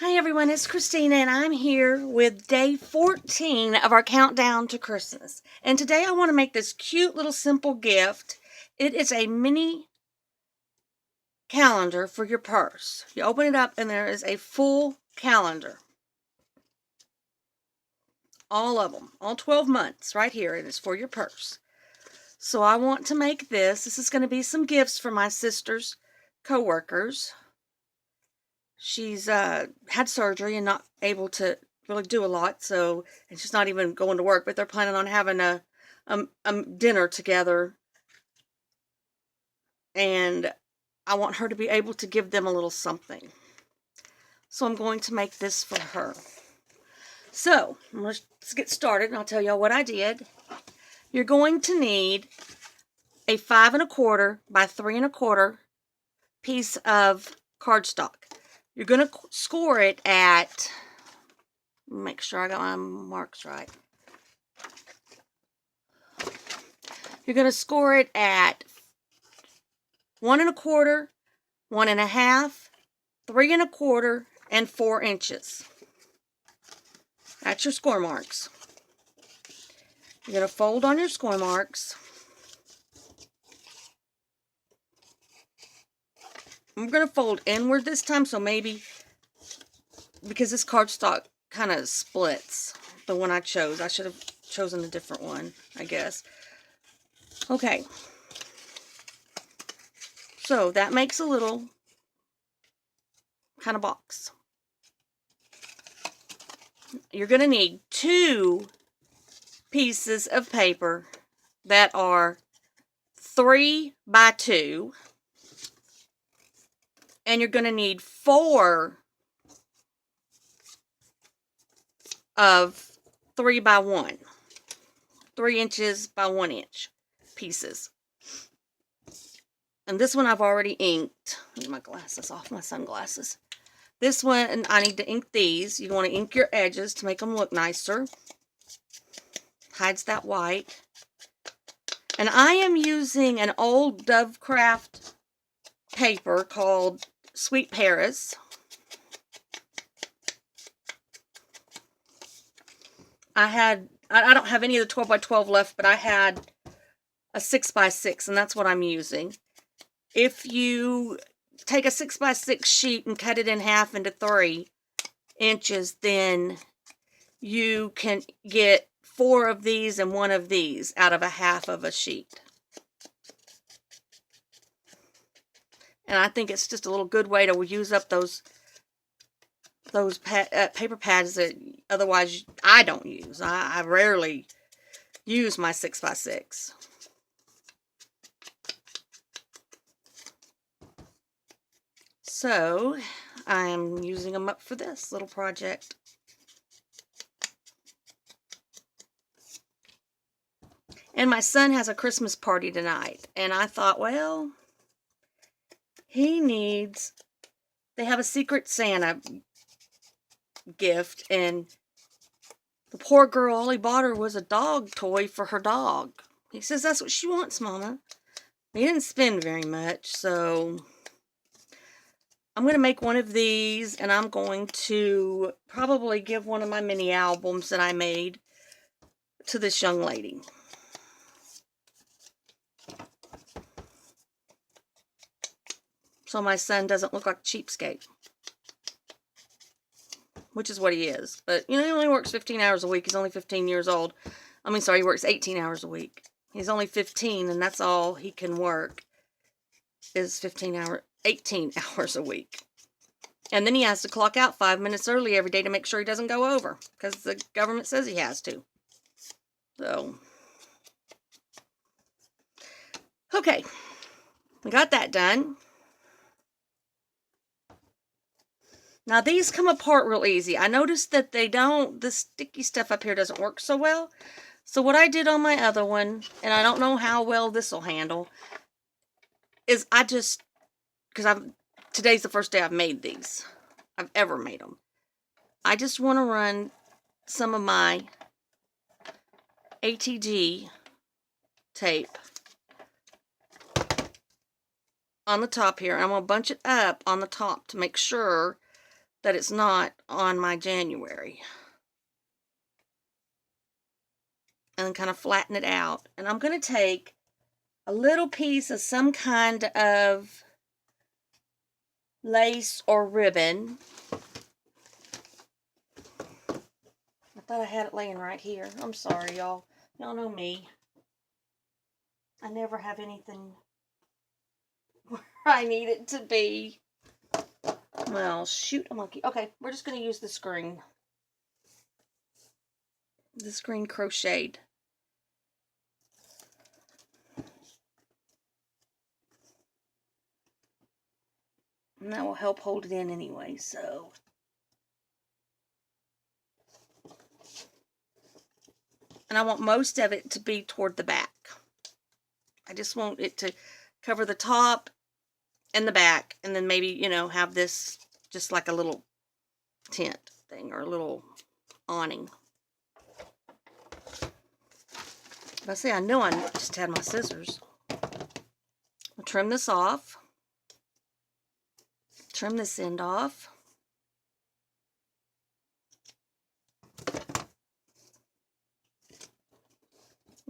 Hi everyone, it's Christina and I'm here with day 14 of our countdown to Christmas. And today I want to make this cute little simple gift. It is a mini calendar for your purse. You open it up and there is a full calendar. All of them, all 12 months right here. It is for your purse. So I want to make this. This is going to be some gifts for my sister's co-workers. She's had surgery and not able to really do a lot, and she's not even going to work, but they're planning on having a dinner together, and I want her to be able to give them a little something. So I'm going to make this for her. So let's get started, and I'll tell y'all what I did. You're going to need a 5 1/4 by 3 1/4 piece of cardstock. You're going to score it at, make sure I got my marks right. You're going to score it at 1 1/4, 1 1/2, 3 1/4, and 4 inches. That's your score marks. You're going to fold on your score marks. I'm going to fold inward this time, so maybe, because this cardstock kind of splits, the one I chose. I should have chosen a different one, I guess. Okay. So that makes a little kind of box. You're going to need 2 pieces of paper that are 3 by 2, and you're going to need 4 of 3 by 1, 3 inches by 1 inch pieces. And this one I've already inked. Get my glasses off, my sunglasses. This one, and I need to ink these. You want to ink your edges to make them look nicer. Hides that white. And I am using an old Dovecraft paper called Sweet Paris. I don't have any of the 12 by 12 left, but I had a 6 by 6, and that's what I'm using. If you take a 6 by 6 sheet and cut it in half into 3 inches, then you can get 4 of these and 1 of these out of a half of a sheet. And I think it's just a little good way to use up those paper pads that otherwise I don't use. I rarely use my 6 by 6. So I'm using them up for this little project. And my son has a Christmas party tonight, and I thought, well, they have a Secret Santa gift, and the poor girl, all he bought her was a dog toy for her dog. He says that's what she wants, Mama. He didn't spend very much, so I'm going to make one of these, and I'm going to probably give one of my mini albums that I made to this young lady. So my son doesn't look like a cheapskate, which is what he is. But, you know, he only works 15 hours a week. He's only 15 years old. I mean, sorry, he works 18 hours a week. He's only 15, and that's all he can work is 18 hours a week. And then he has to clock out 5 minutes early every day to make sure he doesn't go over, because the government says he has to. So, okay, we got that done. Now these come apart real easy. I noticed that the sticky stuff up here doesn't work so well. So what I did on my other one, and I don't know how well this will handle, is today's the first day I've made these. I've ever made them. I just want to run some of my ATG tape on the top here. I'm going to bunch it up on the top to make sure that it's not on my January. And then kind of flatten it out. And I'm going to take a little piece of some kind of lace or ribbon. I thought I had it laying right here. I'm sorry, y'all. Y'all know me. I never have anything where I need it to be. Well, shoot a monkey. Okay, we're just going to use this green. This green crocheted. And that will help hold it in anyway, so. And I want most of it to be toward the back. I just want it to cover the top and the back, and then maybe, you know, have this just like a little tent thing or a little awning. But see, I know I just had my scissors. I'll trim this off. Trim this end off.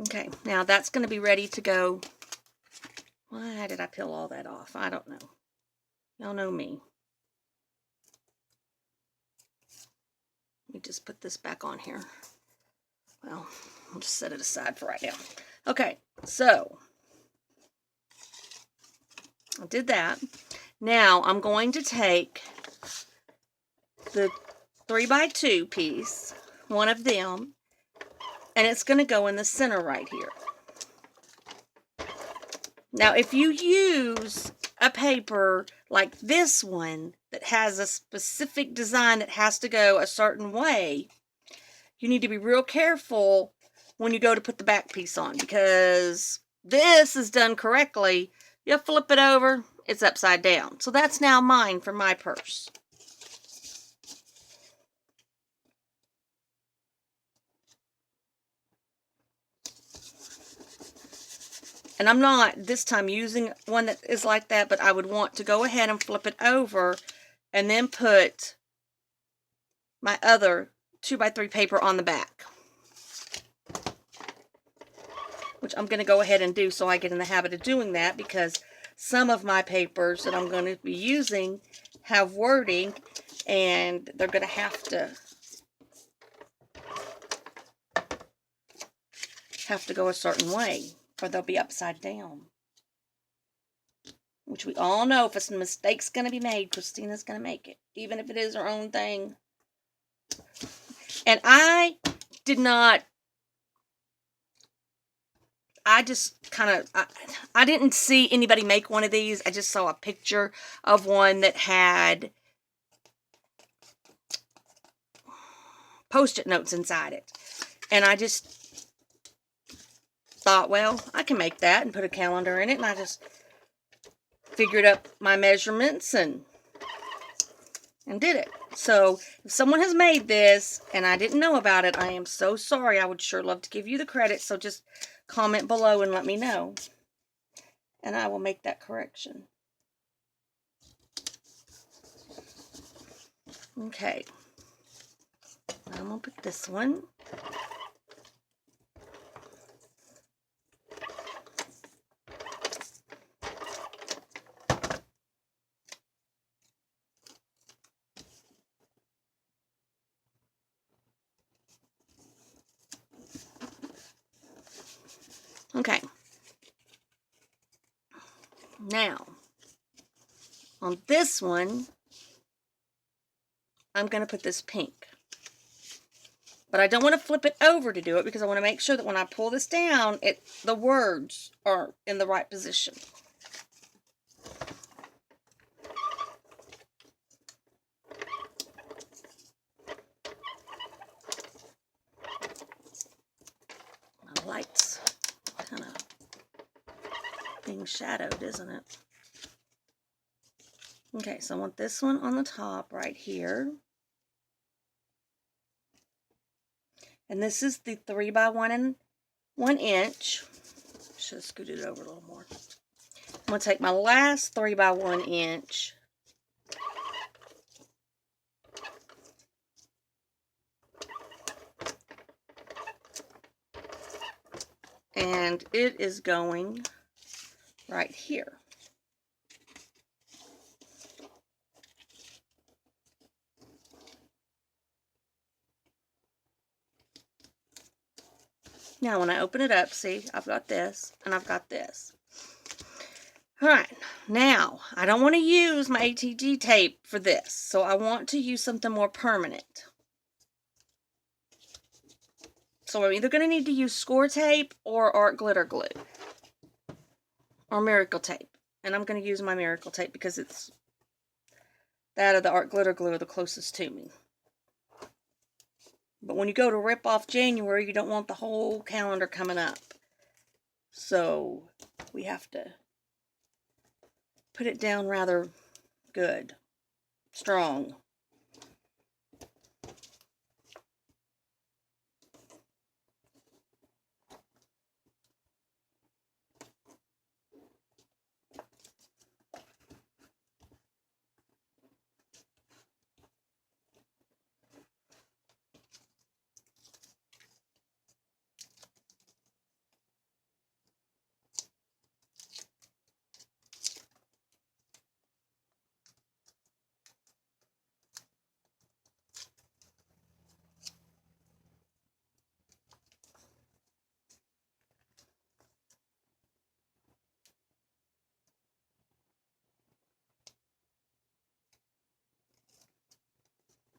Okay, now that's going to be ready to go. Why did I peel all that off? I don't know. Y'all know me. Let me just put this back on here. Well, I'll just set it aside for right now. Okay, so I did that. Now I'm going to take the 3x2 piece, one of them, and it's going to go in the center right here. Now, if you use a paper like this one that has a specific design that has to go a certain way, you need to be real careful when you go to put the back piece on, because this is done correctly. You flip it over, it's upside down. So that's now mine for my purse. And I'm not this time using one that is like that, but I would want to go ahead and flip it over and then put my other 2x3 paper on the back, which I'm going to go ahead and do so I get in the habit of doing that, because some of my papers that I'm going to be using have wording and they're going to have to go a certain way or they'll be upside down. Which we all know, if a mistake's going to be made, Christina's going to make it, even if it is her own thing. And I did not, I just kind of, I didn't see anybody make one of these. I just saw a picture of one that had Post-it notes inside it. And I just thought, well, I can make that and put a calendar in it. And I just figured up my measurements and did it. So if someone has made this and I didn't know about it, I am so sorry. I would sure love to give you the credit. So just comment below and let me know, and I will make that correction. Okay. I'm going to put this one. Okay. Now, on this one, I'm going to put this pink. But I don't want to flip it over to do it, because I want to make sure that when I pull this down, the words are in the right position. My light's kind of being shadowed, isn't it? Okay, so I want this one on the top right here. And this is the 3x1 inch. Should have scooted it over a little more. I'm going to take my last 3x1 inch And it is going right here. Now, when I open it up, see, I've got this and I've got this. All right, now, I don't want to use my ATG tape for this, so I want to use something more permanent. So I'm either going to need to use score tape or art glitter glue. Or Miracle tape. And I'm going to use my Miracle tape because it's that of the art glitter glue are the closest to me. But when you go to rip off January, you don't want the whole calendar coming up. So we have to put it down rather good, strong.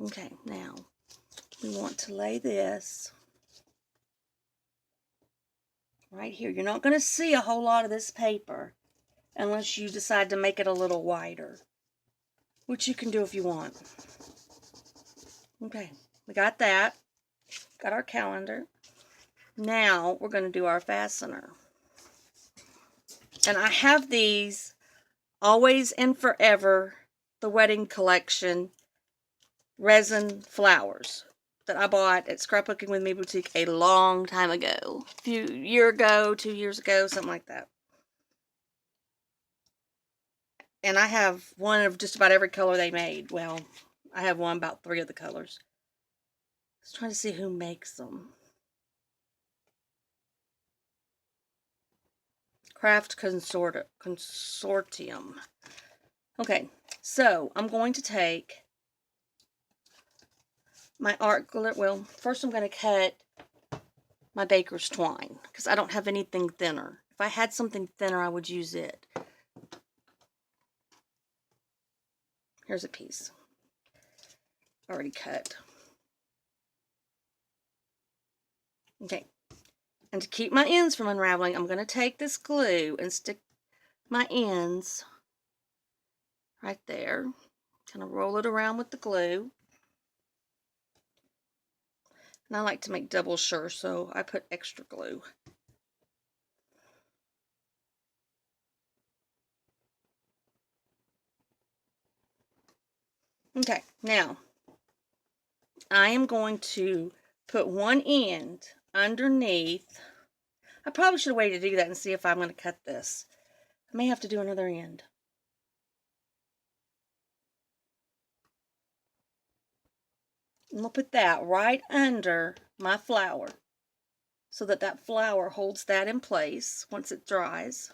Okay, now we want to lay this right here. You're not going to see a whole lot of this paper unless you decide to make it a little wider, which you can do if you want. Okay, we got that. Got our calendar. Now we're going to do our fastener. And I have these Always and Forever, the Wedding Collection resin flowers that I bought at Scrapbooking with Me Boutique a long time ago. A year ago, 2 years ago, something like that. And I have one of just about every color they made. Well, I have one about 3 of the colors. I was trying to see who makes them. Craft Consortium. Okay, so I'm going to take my art glitter. Well, first I'm going to cut my baker's twine because I don't have anything thinner. If I had something thinner, I would use it. Here's a piece already cut. Okay, and to keep my ends from unraveling, I'm going to take this glue and stick my ends right there. Kind of roll it around with the glue. And I like to make double sure, so I put extra glue. Okay, now I am going to put one end underneath. I probably should wait to do that and see if I'm going to cut this. I may have to do another end. And we'll put that right under my flower so that that flower holds that in place once it dries.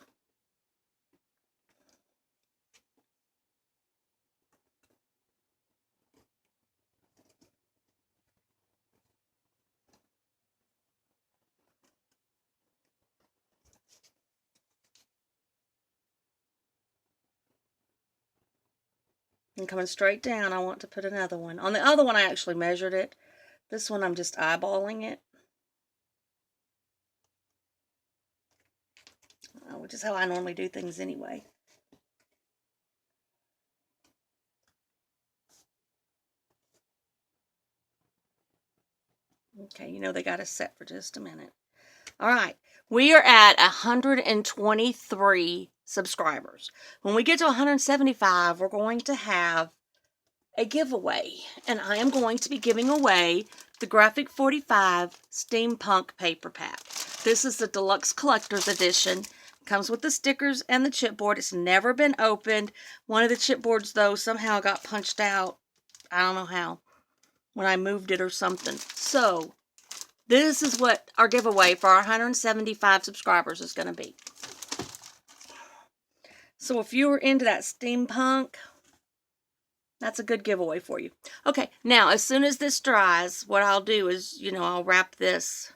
And coming straight down, I want to put another one. On the other one, I actually measured it. This one, I'm just eyeballing it. Which is how I normally do things anyway. Okay, you know they got us set for just a minute. All right, we are at 123 subscribers. When we get to 175, we're going to have a giveaway. And I am going to be giving away the Graphic 45 Steampunk Paper Pack. This is the Deluxe Collector's Edition. Comes with the stickers and the chipboard. It's never been opened. One of the chipboards, though, somehow got punched out. I don't know how. When I moved it or something. So, This is what our giveaway for our 175 subscribers is going to be. So if you were into that steampunk, that's a good giveaway for you. Okay, now as soon as this dries, what I'll do is, I'll wrap this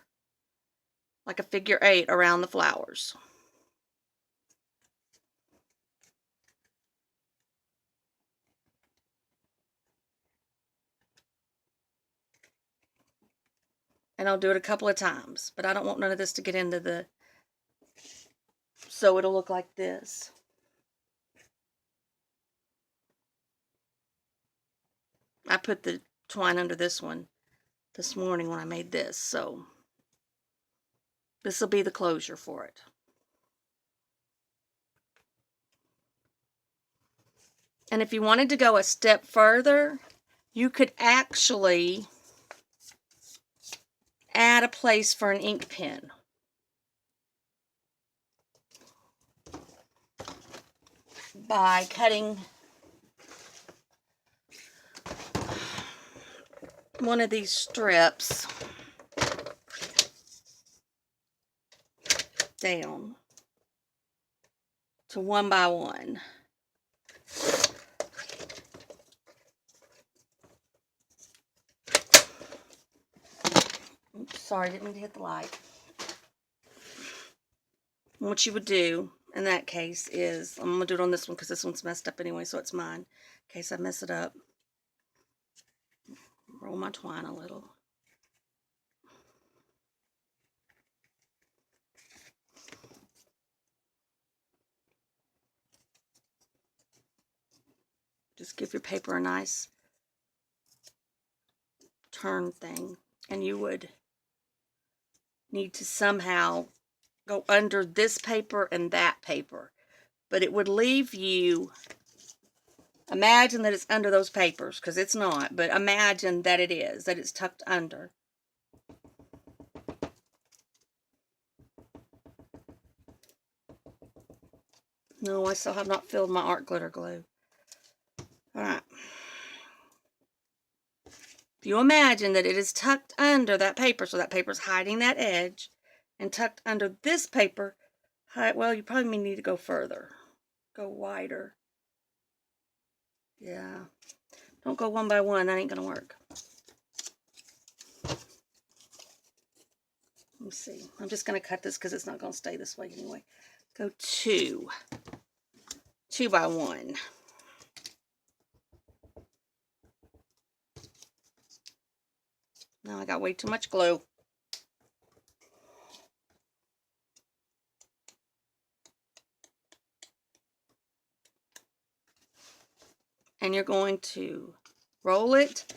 like a figure 8 around the flowers. And I'll do it a couple of times, but I don't want none of this to get into the, so it'll look like this. I put the twine under this one this morning when I made this, so this will be the closure for it. And if you wanted to go a step further, you could actually add a place for an ink pen. By cutting one of these strips down to 1 by 1. Oops, sorry, didn't mean to hit the light. And what you would do in that case is, I'm going to do it on this one because this one's messed up anyway, so it's mine. In case I mess it up. Roll my twine a little. Just give your paper a nice turn thing. And you would need to somehow go under this paper and that paper. But it would leave you, imagine that it's under those papers, because it's not, but imagine that it is, that it's tucked under. No, I still have not filled my art glitter glue. Alright. If you imagine that it is tucked under that paper, so that paper's hiding that edge, and tucked under this paper, well, you probably may need to go further. Go wider. Yeah. Don't go 1 by 1, that ain't gonna work. Let me see. I'm just gonna cut this because it's not gonna stay this way anyway. Go 2 by 1. Now I got way too much glue. And you're going to roll it,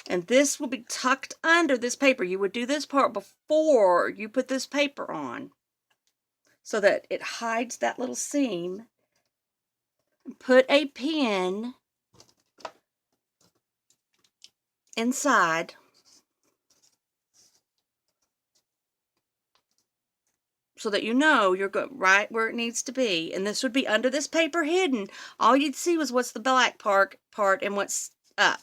and this will be tucked under this paper. You would do this part before you put this paper on, so that it hides that little seam. Put a pin inside so that you know you're right where it needs to be. And this would be under this paper hidden. All you'd see was what's the black part and what's up.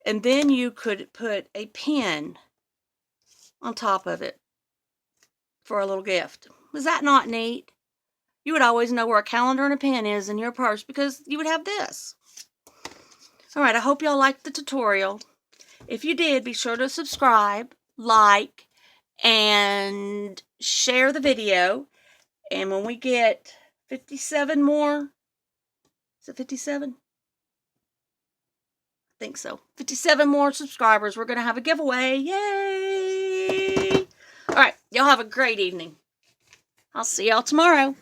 And then you could put a pin on top of it for a little gift. Was that not neat? You would always know where a calendar and a pen is in your purse because you would have this. Alright, I hope y'all liked the tutorial. If you did, be sure to subscribe, like, and share the video. And when we get 57 more, is it 57? I think so. 57 more subscribers, we're going to have a giveaway. Yay! Alright, y'all have a great evening. I'll see y'all tomorrow.